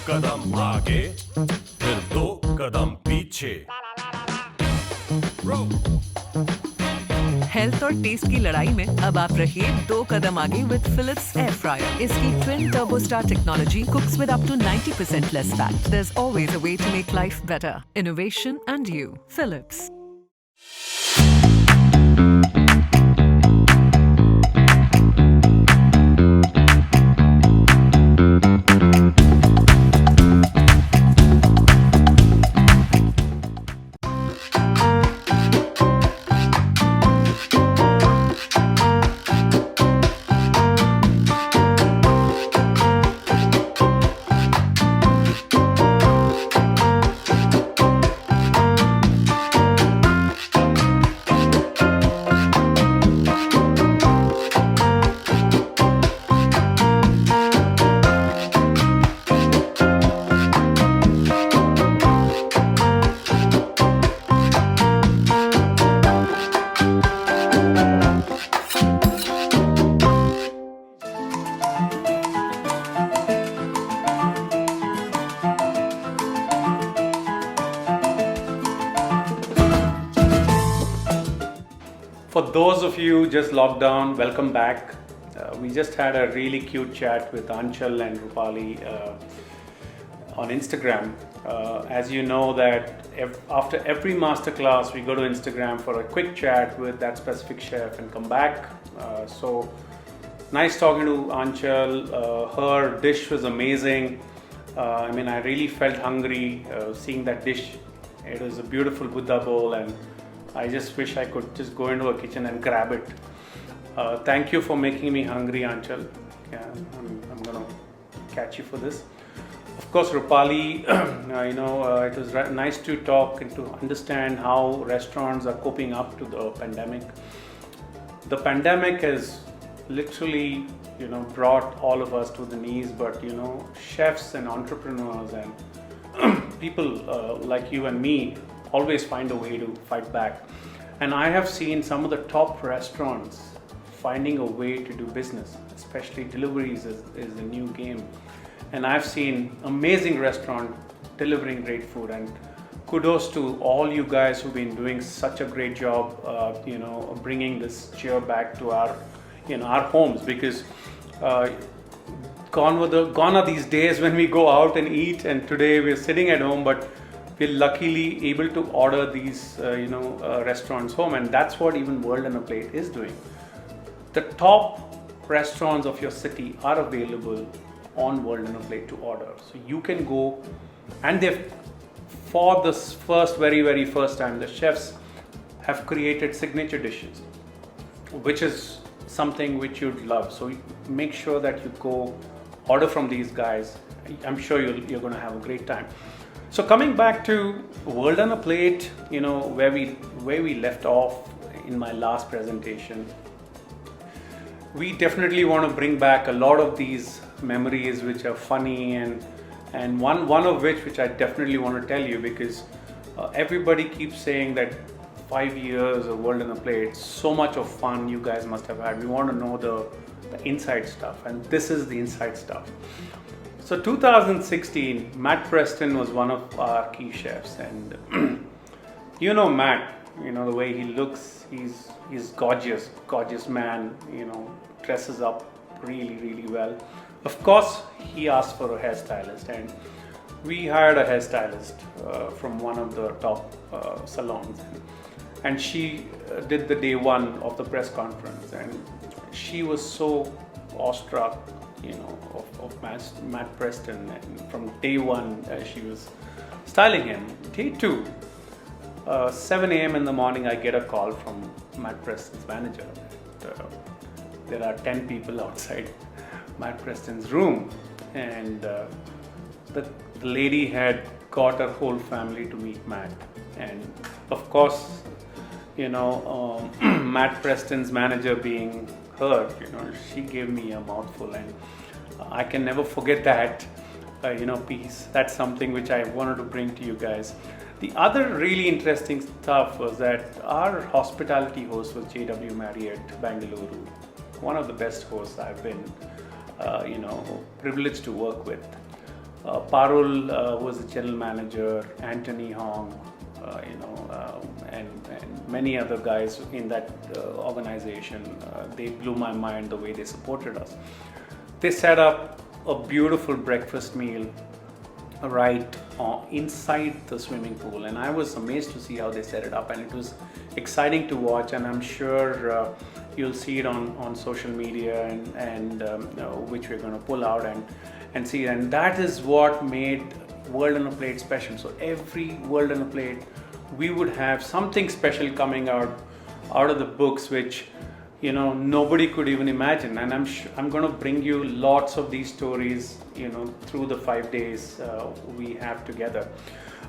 कदम आगे फिर दो कदम पीछे। हेल्थ और टेस्ट की लड़ाई में अब आप रहिए 2 कदम आगे विद फिलिप्स एयर फ्रायर। इसकी twin turbo star technology cooks with up to 90% less fat. There is always a way to make life better. Innovation and you, Philips. For those of you just logged on, welcome back. We just had a really cute chat with Anchal and Rupali on Instagram. As you know that after every masterclass, we go to Instagram for a quick chat with that specific chef and come back. So nice talking to Anchal. Her dish was amazing. I mean, I really felt hungry seeing that dish. It was a beautiful Buddha bowl, and I just wish I could just go into a kitchen and grab it. Thank you for making me hungry, Anchal. Yeah, I'm gonna catch you for this. Of course, Rupali, it was nice to talk and to understand how restaurants are coping up to the pandemic. The pandemic has literally, brought all of us to the knees, but chefs and entrepreneurs and people like you and me always find a way to fight back. And I have seen some of the top restaurants finding a way to do business, especially deliveries is the new game. And I've seen amazing restaurants delivering great food, and kudos to all you guys who've been doing such a great job, bringing this cheer back to our homes, because gone are these days when we go out and eat, and today we're sitting at home, but we're luckily able to order these restaurants home, and that's what even World on a Plate is doing. The top restaurants of your city are available on World on a Plate to order, so you can go, and for this very first time, the chefs have created signature dishes, which is something which you'd love. So make sure that you go order from these guys. I'm sure you're going to have a great time. So coming back to World on a Plate, where we left off in my last presentation, we definitely want to bring back a lot of these memories which are funny, and one of which I definitely want to tell you, because everybody keeps saying that 5 years of World on a Plate, so much of fun you guys must have had. We want to know the inside stuff, and this is the inside stuff. So 2016, Matt Preston was one of our key chefs, and Matt, the way he looks, he's gorgeous man, dresses up really well. Of course, he asked for a hairstylist, and we hired a hairstylist from one of the top salons, and she did the day one of the press conference, and she was so awestruck of Matt Preston, and from day one she was styling him. Day two, 7 a.m. in the morning, I get a call from Matt Preston's manager. There are 10 people outside Matt Preston's room, and the lady had got her whole family to meet Matt. And of course, Matt Preston's manager being her, she gave me a mouthful, and I can never forget that, piece. That's something which I wanted to bring to you guys. The other really interesting stuff was that our hospitality host was JW Marriott Bangalore, one of the best hosts I've been, privileged to work with. Parul was the general manager, Anthony Hong, and many other guys in that organization. They blew my mind the way they supported us. They set up a beautiful breakfast meal right inside the swimming pool, and I was amazed to see how they set it up, and it was exciting to watch, and I'm sure you'll see it on social media and which we're going to pull out and see, and that is what made World on a Plate special. So every World on a Plate we would have something special coming out of the books which nobody could even imagine, and I'm going to bring you lots of these stories through the 5 days we have together.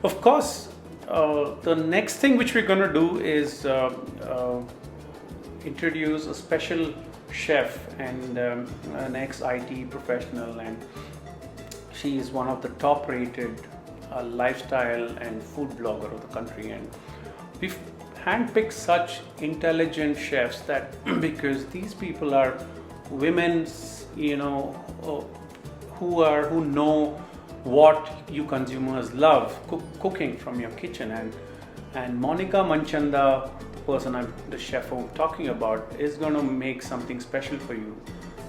Of course, the next thing which we're going to do is introduce a special chef and an ex-IT professional, and she is one of the top rated lifestyle and food blogger of the country, and we've handpicked such intelligent chefs that because these people are women, who know what you consumers love, cooking from your kitchen, and Monica Manchanda, the chef I'm talking about, is going to make something special for you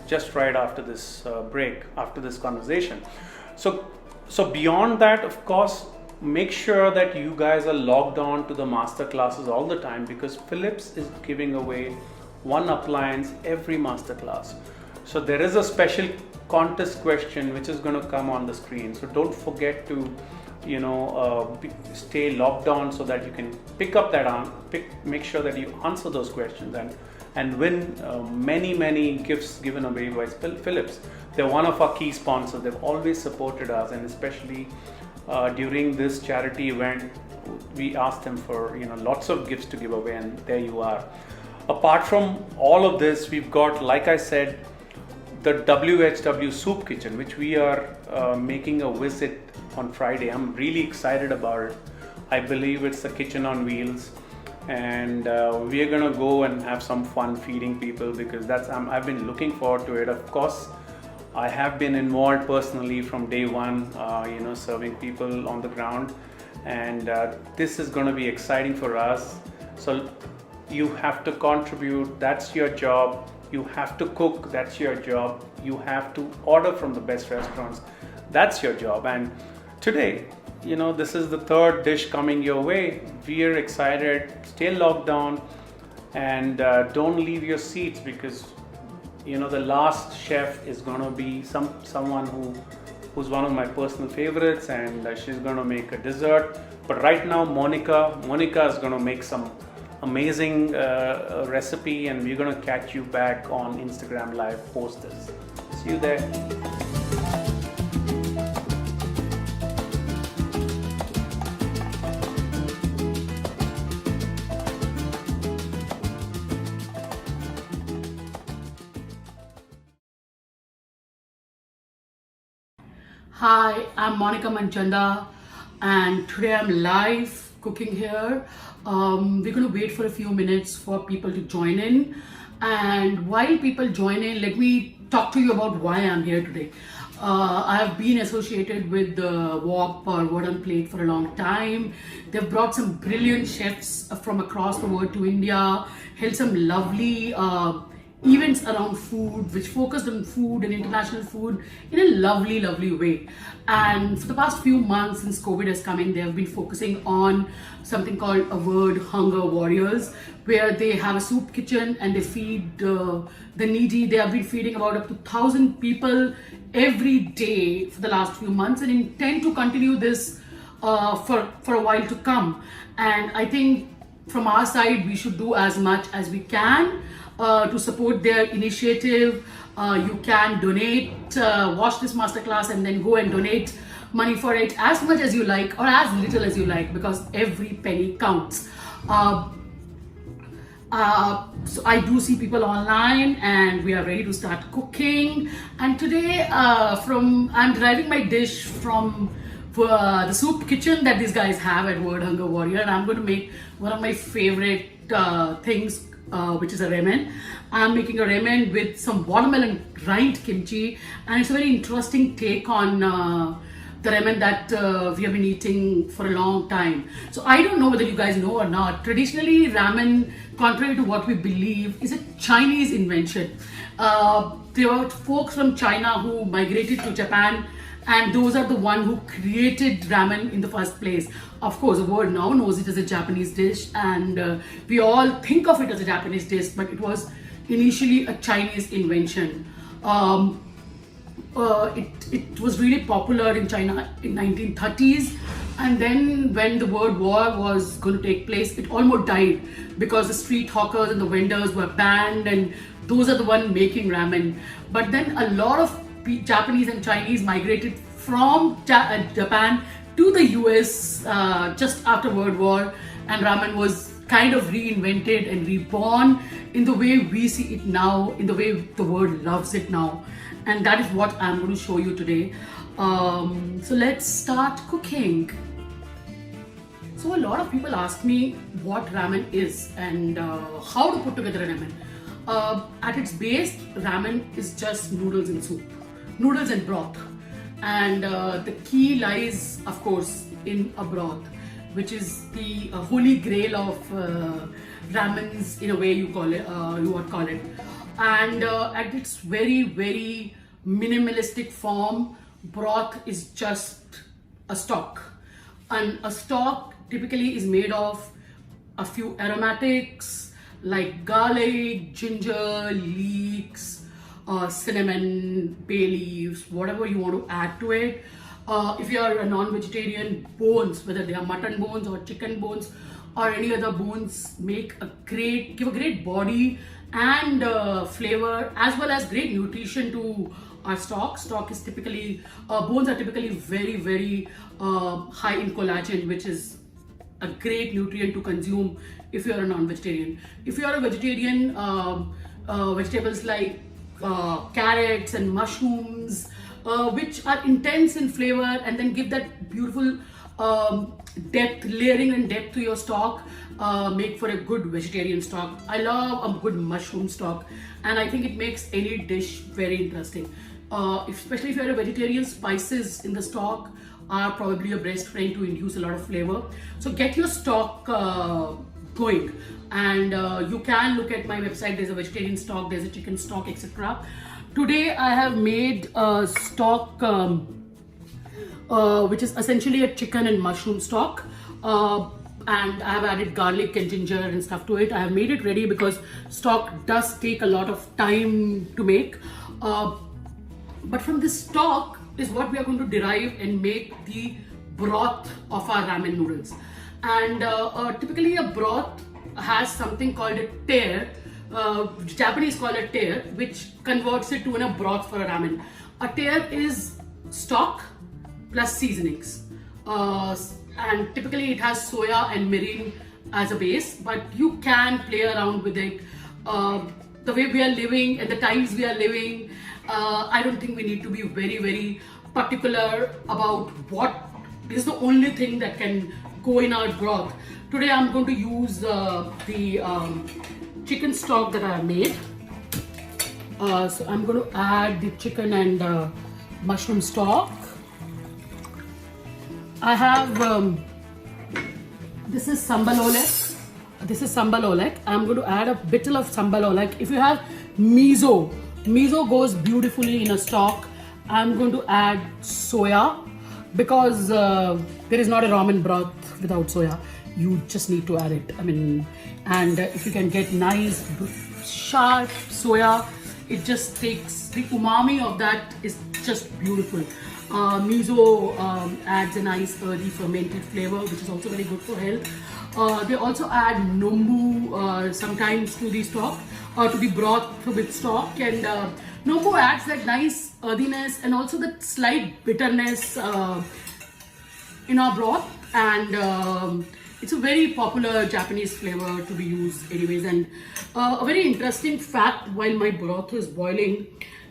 just right after this break, after this conversation. So beyond that, of course, make sure that you guys are logged on to the master classes all the time, because Philips is giving away one appliance every master class. So there is a special contest question which is going to come on the screen. So don't forget to stay logged on so that you can pick up that make sure that you answer those questions and win many gifts given away by Philips. They're one of our key sponsors. They've always supported us, and especially during this charity event, we asked them for lots of gifts to give away, and there you are. Apart from all of this, we've got, like I said, the WHW Soup Kitchen, which we are making a visit on Friday. I'm really excited about it. I believe it's a kitchen on wheels, and we are gonna go and have some fun feeding people, because I've been looking forward to it. Of course, I have been involved personally from day one, serving people on the ground, and this is going to be exciting for us. So you have to contribute, that's your job. You have to cook, that's your job. You have to order from the best restaurants, that's your job. And today, this is the third dish coming your way. We are excited. Stay locked down and don't leave your seats, because the last chef is going to be someone who's one of my personal favorites, and she's going to make a dessert. But right now, Monica is going to make some amazing recipe, and we're going to catch you back on Instagram Live post this. See you there. Hi, I'm Monica Manchanda, and today I'm live cooking here. We're going to wait for a few minutes for people to join in, and while people join in, let me talk to you about why I'm here today. I have been associated with the WOP or World on Plate for a long time. They've brought some brilliant chefs from across the world to India, held some lovely events around food, which focused on food and international food in a lovely way. And for the past few months, since COVID has come in, they have been focusing on something called a word, Hunger Warriors, where they have a soup kitchen and they feed the needy. They have been feeding about up to 1,000 people every day for the last few months, and intend to continue this for a while to come. And I think from our side, we should do as much as we can to support their initiative. You can donate, watch this masterclass, and then go and donate money for it as much as you like or as little as you like, because every penny counts. So I do see people online, and we are ready to start cooking. And today, I'm deriving my dish from the soup kitchen that these guys have at Word Hunger Warrior, and I'm going to make one of my favorite things, which is a ramen. I'm making a ramen with some watermelon rind kimchi, and it's a very interesting take on the ramen that we have been eating for a long time. So I don't know whether you guys know or not. Traditionally, ramen, contrary to what we believe, is a Chinese invention. There were folks from China who migrated to Japan, and those are the one who created ramen in the first place. Of course, the world now knows it as a Japanese dish, and we all think of it as a Japanese dish, but it was initially a Chinese invention. It was really popular in China in 1930s, and then when the World War was going to take place, it almost died because the street hawkers and the vendors were banned, and those are the one making ramen. But then a lot of Japanese and Chinese migrated from Japan to the US just after World War, and ramen was kind of reinvented and reborn in the way we see it now, in the way the world loves it now. And that is what I'm going to show you today. So let's start cooking. So a lot of people ask me what ramen is and how to put together a ramen. At its base, ramen is just noodles and soup, noodles and broth. And the key lies, of course, in a broth, which is the holy grail of ramens, in a way you would call it. And at its very, very minimalistic form, broth is just a stock. And a stock typically is made of a few aromatics like garlic, ginger, leeks, cinnamon, bay leaves, whatever you want to add to it. If you are a non-vegetarian, bones, whether they are mutton bones or chicken bones or any other bones, give a great body and flavor, as well as great nutrition to our stock. Stock is typically, bones are typically very, very high in collagen, which is a great nutrient to consume if you are a non-vegetarian. If you are a vegetarian, vegetables like carrots and mushrooms, which are intense in flavor and then give that beautiful depth, layering and depth to your stock, make for a good vegetarian stock. I love a good mushroom stock, and I think it makes any dish very interesting. Especially if you're a vegetarian, spices in the stock are probably your best friend to induce a lot of flavor. So get your stock going, and you can look at my website. There's a vegetarian stock, there's a chicken stock, etc. Today I have made a stock which is essentially a chicken and mushroom stock, and I have added garlic and ginger and stuff to it. I have made it ready because stock does take a lot of time to make, but from this stock is what we are going to derive and make the broth of our ramen noodles. And typically a broth has something called a tear, Japanese call it tear, which converts it to a broth for a ramen. A tear is stock plus seasonings, and typically it has soya and mirin as a base, but you can play around with it. The way we are living and the times we are living, I don't think we need to be very, very particular about what is the only thing that can go in our broth. Today I'm going to use the chicken stock that I have made. So I'm going to add the chicken and mushroom stock. I have this is sambal olek. This is sambal olek. I'm going to add a bit of sambal olek. If you have miso goes beautifully in a stock. I'm going to add soya because there is not a ramen broth without soya. You just need to add it. I mean, and if you can get nice sharp soya, it just takes the umami of that is just beautiful. Miso adds a nice earthy fermented flavor, which is also very good for health. They also add nombu sometimes to the stock, or to the broth with stock, and nombu adds that nice earthiness and also that slight bitterness in our broth, and it's a very popular Japanese flavor to be used anyways. And a very interesting fact while my broth is boiling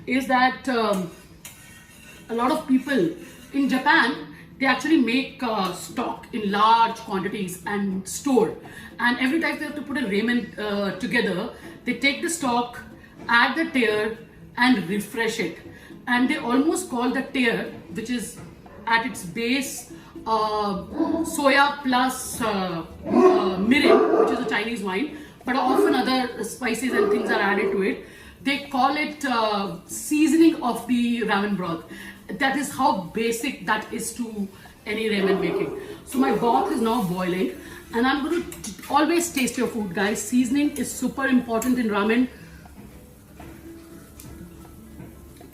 is that a lot of people in Japan, they actually make stock in large quantities and store, and every time they have to put a ramen together, they take the stock, add the tear and refresh it, and they almost call the tear, which is at its base soya plus mirin, which is a Chinese wine, but often other spices and things are added to it. They call it seasoning of the ramen broth. That is how basic that is to any ramen making. So my broth is now boiling, and I'm going to always taste your food, guys. Seasoning is super important in ramen.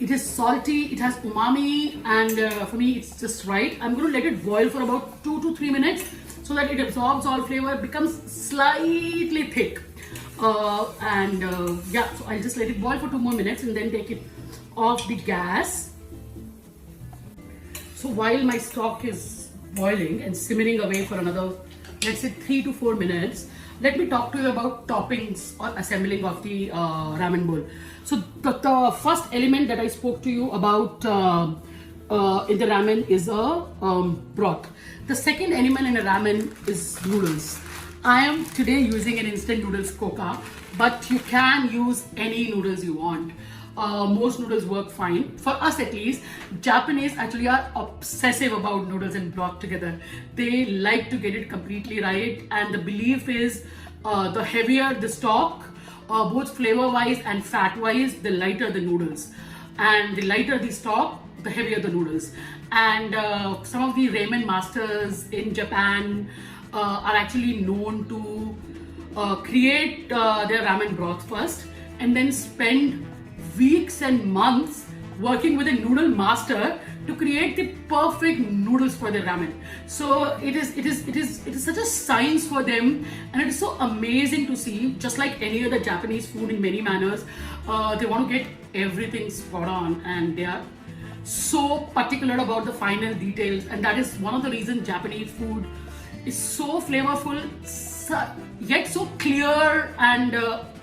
It is salty, it has umami, and for me it's just right. I'm going to let it boil for about 2 to 3 minutes so that it absorbs all flavor, becomes slightly thick. Yeah, so I'll just let it boil for 2 more minutes and then take it off the gas. So while my stock is boiling and simmering away for another, let's say 3 to 4 minutes, let me talk to you about toppings or assembling of the ramen bowl. So the first element that I spoke to you about in the ramen is a broth. The second element in a ramen is noodles. I am today using an instant noodles Coca, but you can use any noodles you want. Most noodles work fine. For us at least, Japanese actually are obsessive about noodles and broth together. They like to get it completely right, and the belief is the heavier the stock, both flavor wise and fat wise, the lighter the noodles, and the lighter the stock, the heavier the noodles. And some of the ramen masters in Japan are actually known to create their ramen broth first and then spend weeks and months working with a noodle master to create the perfect noodles for their ramen. So it is such a science for them, and it is so amazing to see. Just like any other Japanese food in many manners, they want to get everything spot on, and they are so particular about the final details, and that is one of the reasons Japanese food is so flavorful, yet so clear, and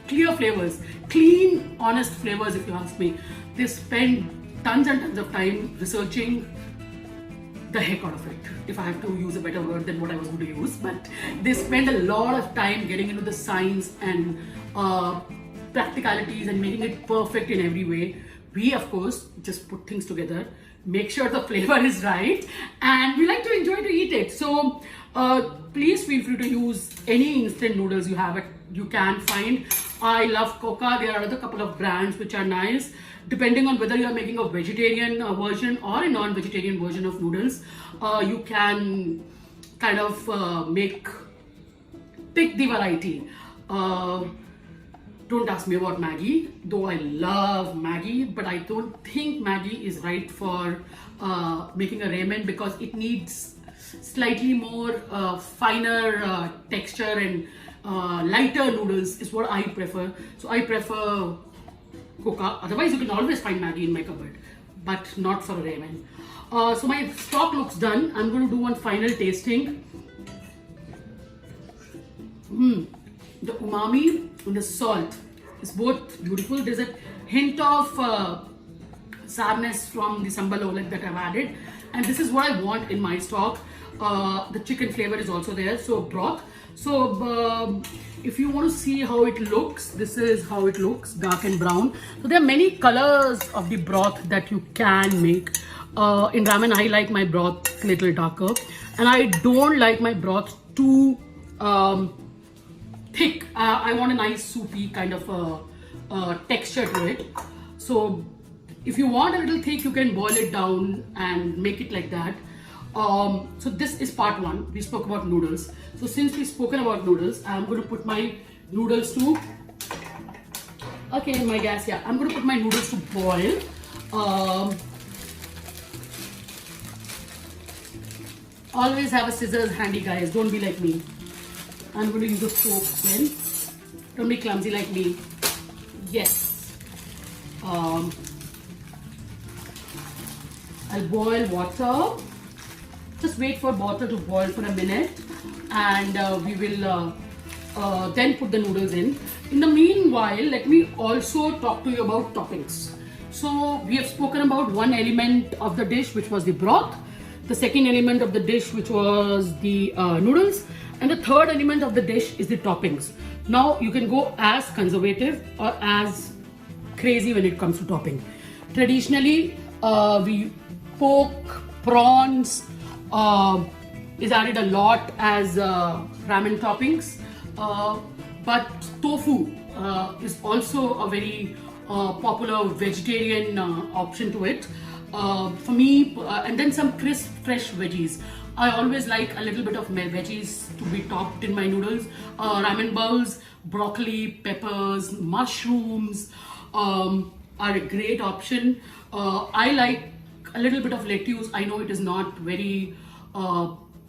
clear flavors, clean, honest flavors, if you ask me. They spend tons and tons of time researching the heck out of it, if I have to use a better word than what I was going to use. But they spend a lot of time getting into the science and practicalities and making it perfect in every way. We, of course, just put things together, make sure the flavor is right, and we like to enjoy to eat it. So please feel free to use any instant noodles you can find. I love Coca. There are other couple of brands which are nice, depending on whether you are making a vegetarian version or a non-vegetarian version of noodles. You can kind of pick the variety. Don't ask me about Maggi, though I love Maggi, but I don't think Maggi is right for making a ramen, because it needs slightly more finer texture, and lighter noodles is what I prefer. So I prefer Coca. Otherwise, you can always find Maggi in my cupboard, but not for a ramen. So my stock looks done. I'm going to do one final tasting. The umami and the salt is both beautiful. There's a hint of sourness from the sambal oleg that I've added, and this is what I want in my stock. The chicken flavor is also there, so broth. So if you want to see how it looks, this is how it looks, dark and brown. So there are many colors of the broth that you can make. In ramen, I like my broth a little darker, and I don't like my broth too thick. I want a nice soupy kind of texture to it. So if you want a little thick, you can boil it down and make it like that. So this is part one. We spoke about noodles. So since we've spoken about noodles, I'm going to put my noodles to, okay, my gas, yeah. I'm going to put my noodles to boil. Always have a scissors handy, guys. Don't be like me. I'm going to use a fork then. Don't be clumsy like me. Yes. I'll boil water. Just wait for water to boil for a minute, and we will then put the noodles in. In the meanwhile, let me also talk to you about toppings. So we have spoken about one element of the dish, which was the broth, the second element of the dish, which was the noodles, and the third element of the dish is the toppings. Now you can go as conservative or as crazy when it comes to topping. Traditionally, we pork, prawns is added a lot as ramen toppings, but tofu is also a very popular vegetarian option to it. For me, and then some crisp fresh veggies. I always like a little bit of veggies to be topped in my noodles. Ramen bowls, broccoli, peppers, mushrooms are a great option. I like a little bit of lettuce. I know it is not very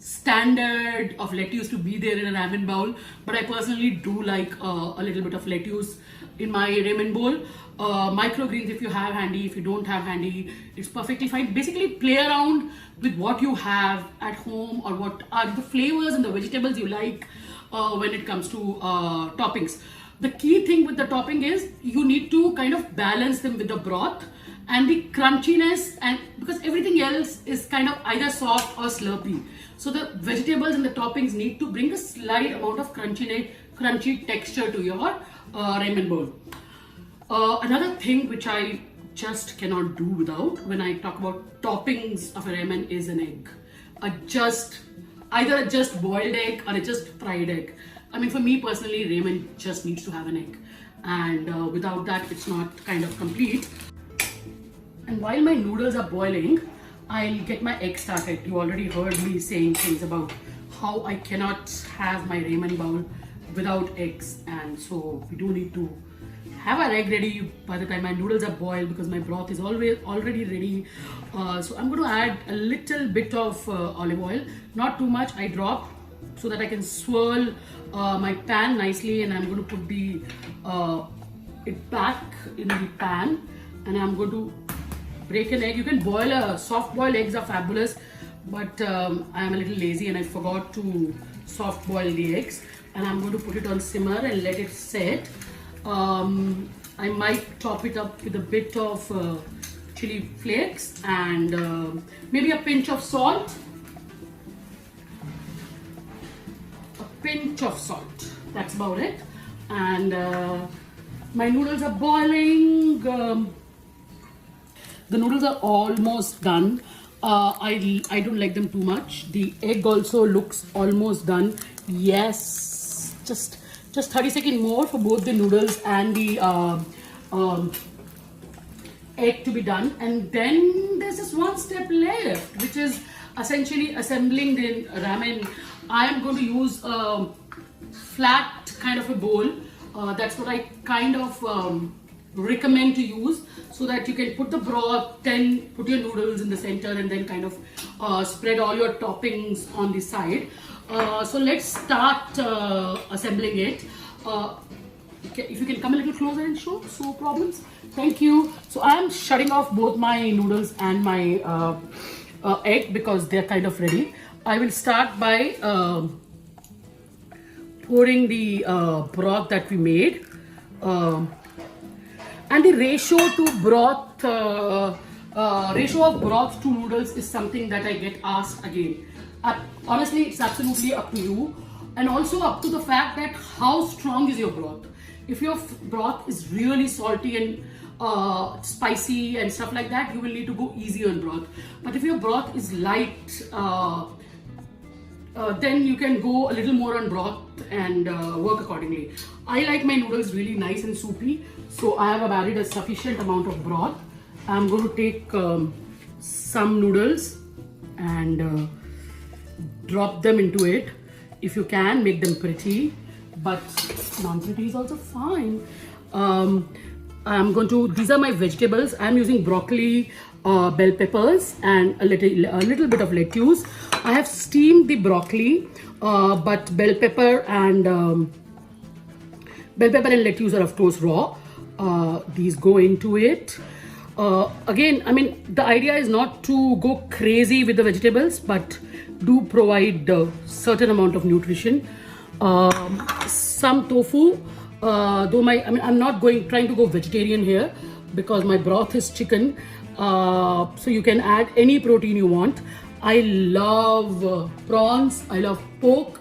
standard of lettuce to be there in a ramen bowl, but I personally do like a little bit of lettuce in my ramen bowl. Microgreens if you have handy, if you don't have handy, it's perfectly fine. Basically play around with what you have at home or what are the flavors and the vegetables you like when it comes to toppings. The key thing with the topping is you need to kind of balance them with the broth and the crunchiness, and because everything else is kind of either soft or slurpy. So the vegetables and the toppings need to bring a slight amount of crunchy texture to your ramen bowl. Another thing which I just cannot do without when I talk about toppings of a ramen is an egg. Either a just boiled egg or a just fried egg. I mean, for me personally, ramen just needs to have an egg, and without that it's not kind of complete. And while my noodles are boiling, I'll get my egg started. You already heard me saying things about how I cannot have my ramen bowl without eggs, and so we do need to have our egg ready by the time my noodles are boiled, because my broth is already ready. So I'm going to add a little bit of olive oil, not too much. I drop so that I can swirl my pan nicely, and I'm going to put it back in the pan, and I'm going to break an egg. You can boil soft boiled eggs are fabulous, but I am a little lazy and I forgot to soft boil the eggs, and I'm going to put it on simmer and let it set. I might top it up with a bit of chili flakes and maybe a pinch of salt. That's about it. And my noodles are boiling. The noodles are almost done. I don't like them too much. The egg also looks almost done. Yes, just 30 seconds more for both the noodles and the egg to be done. And then there's just one step left, which is essentially assembling the ramen. I am going to use a flat kind of a bowl. That's what I kind of recommend to use, so that you can put the broth, then put your noodles in the center, and then kind of spread all your toppings on the side. So let's start assembling it. If you can come a little closer and show, so problems. Thank you. So I am shutting off both my noodles and my egg because they're kind of ready. I will start by pouring the broth that we made. And the ratio of broth to noodles is something that I get asked again. Honestly, it's absolutely up to you, and also up to the fact that how strong is your broth. If your broth is really salty and spicy and stuff like that, you will need to go easy on broth. But if your broth is light, then you can go a little more on broth and work accordingly. I like my noodles really nice and soupy, so I have added a sufficient amount of broth. I'm going to take some noodles and drop them into it. If you can, make them pretty, but non-pretty is also fine. these are my vegetables. I'm using broccoli, bell peppers, and a little bit of lettuce. I have steamed the broccoli, but bell pepper and lettuce are of course raw. These go into it. Again, I mean, the idea is not to go crazy with the vegetables, but do provide a certain amount of nutrition. Some tofu, I'm not trying to go vegetarian here because my broth is chicken. So you can add any protein you want. I love prawns. I love pork.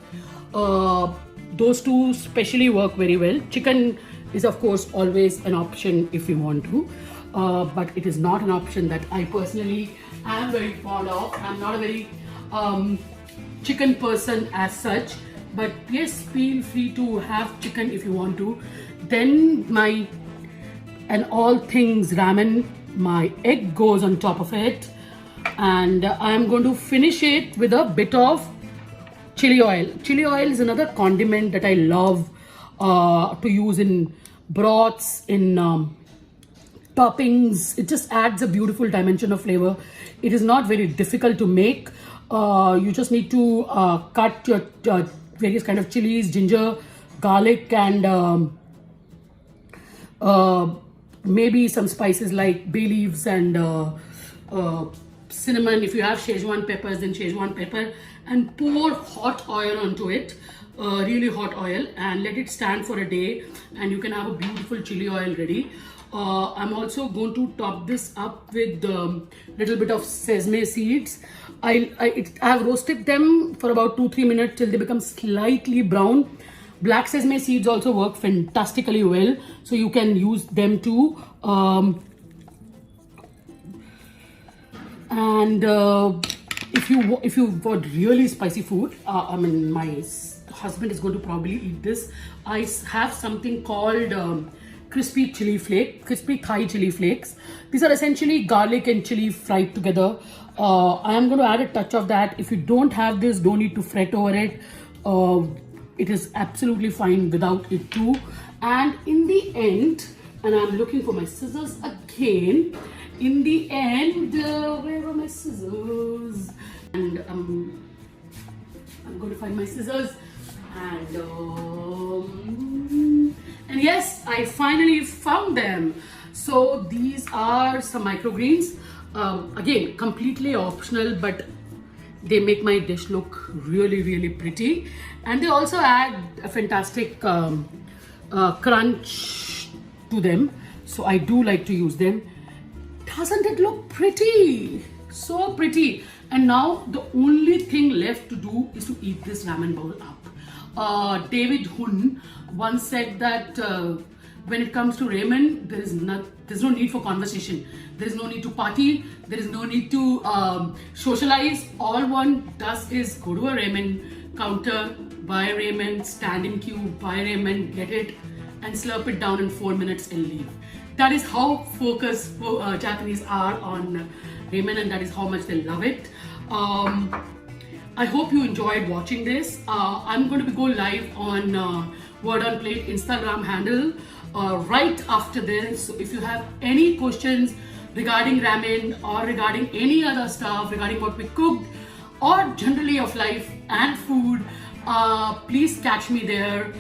Those two especially work very well. Chicken is of course always an option if you want to, but it is not an option that I personally am very fond of. I'm not a very chicken person as such, but yes, feel free to have chicken if you want to. Then and all things ramen, my egg goes on top of it, and I'm going to finish it with a bit of chili oil. Chili oil is another condiment that I love to use in broths, in toppings. It just adds a beautiful dimension of flavor. It is not very difficult to make. You just need to cut your various kind of chilies, ginger, garlic, and maybe some spices like bay leaves and cinnamon. If you have Szechuan peppers, then Szechuan pepper, and pour hot oil onto it, really hot oil, and let it stand for a day, and you can have a beautiful chili oil ready. I'm also going to top this up with a little bit of sesame seeds. I have roasted them for about 2-3 minutes till they become slightly brown. Black sesame seeds also work fantastically well, so you can use them too. And if you want really spicy food, I mean, my husband is going to probably eat this. I have something called crispy Thai chili flakes. These are essentially garlic and chili fried together. I am going to add a touch of that. If you don't have this, don't need to fret over it. It is absolutely fine without it too. And in the end, and I'm looking for my scissors again. In the end, where are my scissors? And I'm going to find my scissors. And yes, I finally found them. So these are some microgreens. Again, completely optional, but they make my dish look really, really pretty. And they also add a fantastic crunch to them. So I do like to use them. Doesn't it look pretty? So pretty. And now the only thing left to do is to eat this ramen bowl up. David Hun once said that when it comes to ramen, there's no need for conversation. There is no need to party. There is no need to socialize. All one does is go to a ramen counter, buy ramen, stand in queue, buy ramen, get it, and slurp it down in 4 minutes and leave. That is how focused Japanese are on ramen, and that is how much they love it. I hope you enjoyed watching this. I'm going to go live on Word on Plate Instagram handle right after this. So if you have any questions regarding ramen or regarding any other stuff, regarding what we cooked or generally of life and food, please catch me there.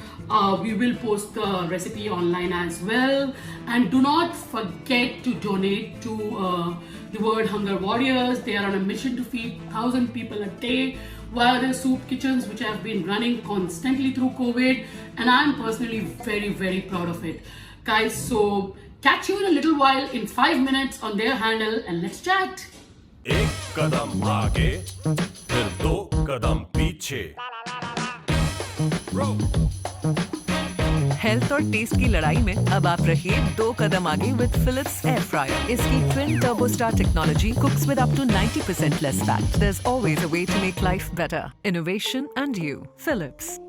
We will post the recipe online as well. And do not forget to donate to the World Hunger Warriors. They are on a mission to feed 1,000 people a day via their soup kitchens, which have been running constantly through COVID. And I'm personally very, very proud of it. Guys, so catch you in a little while in 5 minutes on their handle, and let's chat. एक कदम आगे फिर 2 कदम पीछे. Health और test की लड़ाई में अब आप रहिए 2 कदम आगे विद फिलिप्स एयर फ्रायर. इसकी twin turbo star technology cooks with up to 90% less fat. There's always a way to make life better. Innovation and you. Philips.